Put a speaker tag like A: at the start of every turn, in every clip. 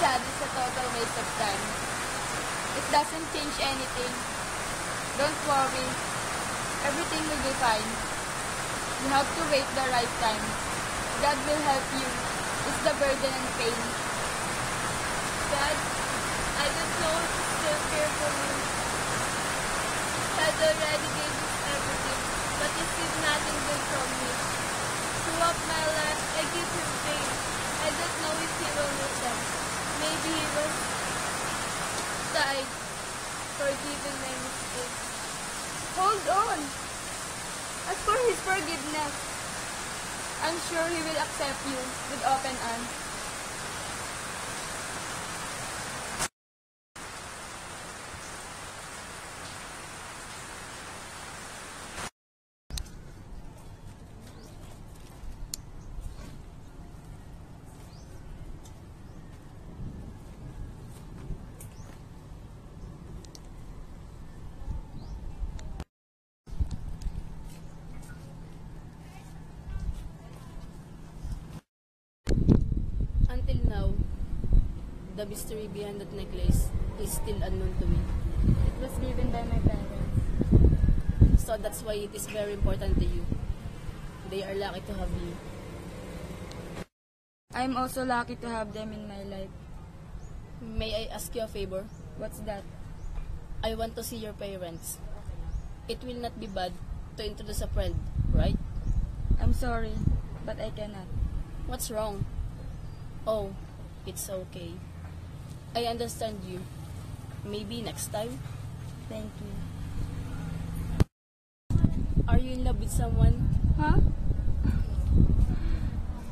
A: Sad is a total waste of time. It doesn't change anything. Don't worry. Everything will be fine. You have to wait the right time. God will help you. It's the burden and pain.
B: Dad, I don't know if to still care for you. Dad already gave us everything, but he still nothing good from me. Throughout my life, I give him pain. I don't know if he will listen. Maybe he was died forgiving my mistakes.
A: Hold on. Ask for his forgiveness. I'm sure he will accept you with open arms.
C: Until now, the mystery behind that necklace is still unknown to me.
A: It was given by my parents.
C: So that's why it is very important to you. They are lucky to have you.
A: I'm also lucky to have them in my life.
C: May I ask you a favor?
A: What's that?
C: I want to see your parents. It will not be bad to introduce a friend, right?
A: I'm sorry, but I cannot.
C: What's wrong? Oh, it's okay. I understand you. Maybe next time?
A: Thank you.
C: Are you in love with someone?
A: Huh?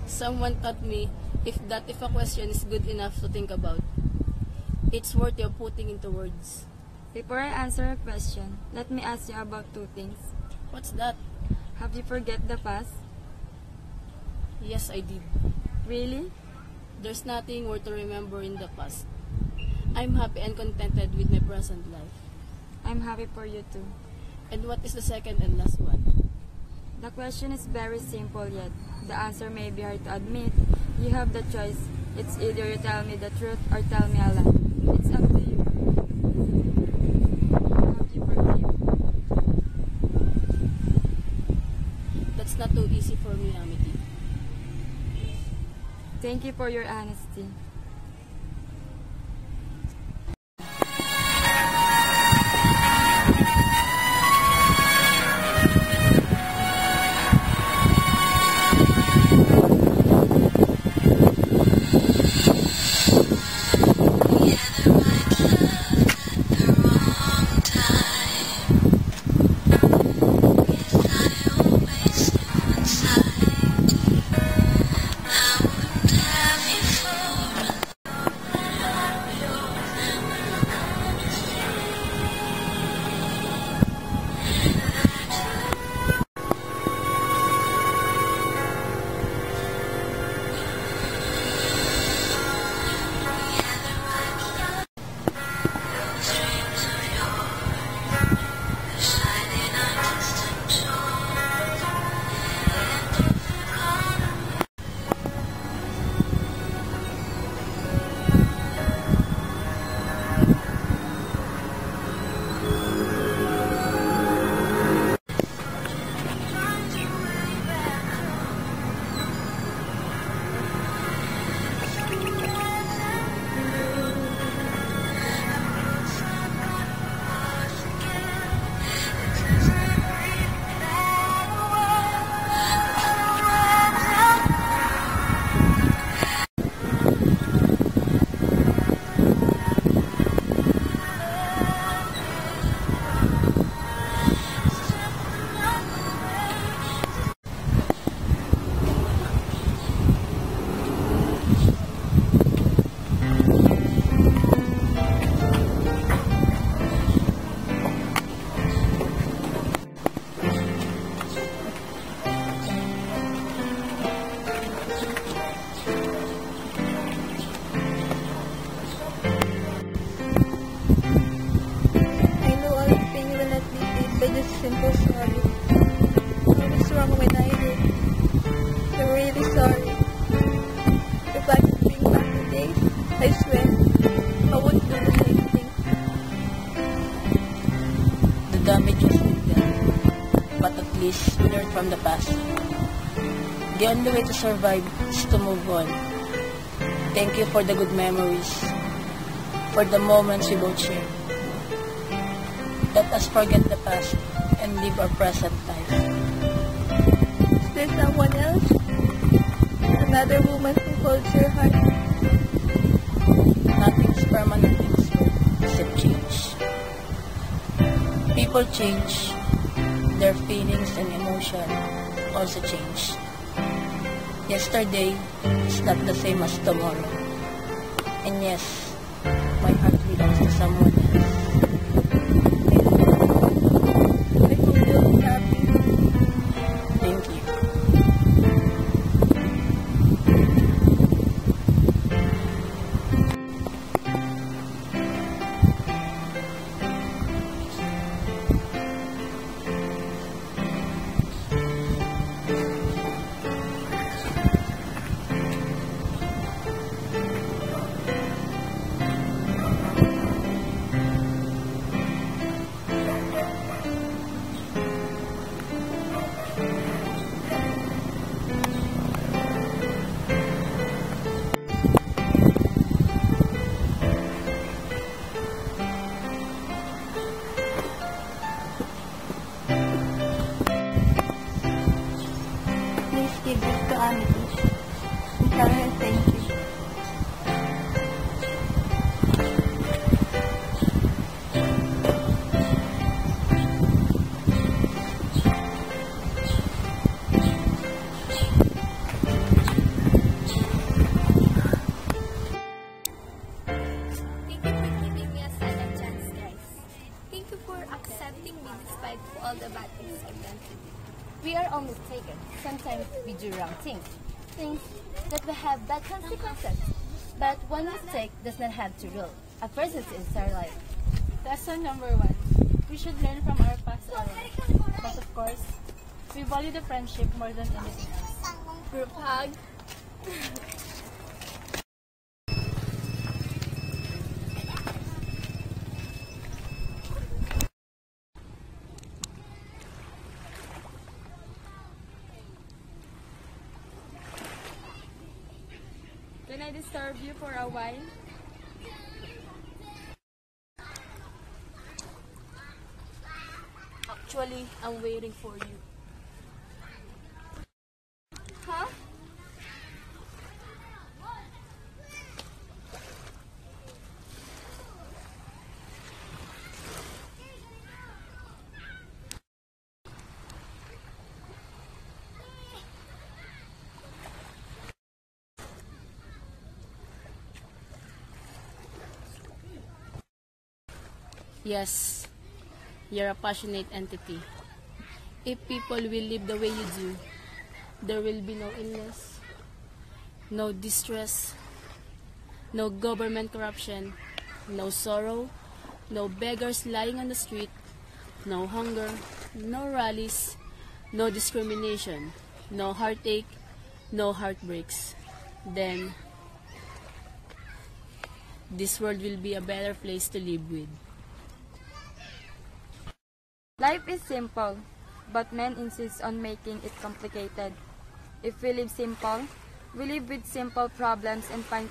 C: Someone taught me if a question is good enough to think about, it's worthy of putting into words.
A: Before I answer a question, let me ask you about two things.
C: What's that?
A: Have you forget the past?
C: Yes, I did.
A: Really?
C: There's nothing worth to remember in the past. I'm happy and contented with my present life.
A: I'm happy for you too.
C: And what is the second and last one?
A: The question is very simple yet the answer may be hard to admit. You have the choice. It's either you tell me the truth or tell me a lie. It's up to you. Have you forgiven?
C: That's not too easy for me, Amity.
A: Thank you for your honesty.
D: Have you for
B: I swear, I won't do the same thing.
C: The damage is with them, but at least we learn from the past. The only way to survive is to move on. Thank you for the good memories, for the moments we both shared. Let us forget the past and live our present life.
B: Is there someone else? Another woman who holds your heart?
C: Nothing's permanent in this world except change. People change, their feelings and emotion also change. Yesterday is not the same as tomorrow. And yes, my heart belongs to someone else.
B: I hope you'll be happy.
C: Thank you.
B: Please give this to Amethyst and tell her thank you.
D: Thank you for giving me a second chance, guys. Thank you for accepting me despite all the bad things I've done to you.
E: We are all mistaken. Sometimes we do wrong things. Things that will have bad consequences. But one mistake does not have to rule a person's entire life.
A: Lesson number 1. We should learn from our past alone. But of course, we value the friendship more than anything else.
D: Group hug.
A: Can I disturb you for a while?
C: Actually, I'm waiting for you.
D: Huh?
C: Yes, you're a passionate entity. If people will live the way you do, there will be no illness, no distress, no government corruption, no sorrow, no beggars lying on the street, no hunger, no rallies, no discrimination, no heartache, no heartbreaks. Then, this world will be a better place to live with.
A: Life is simple, but men insist on making it complicated. If we live simple, we live with simple problems and find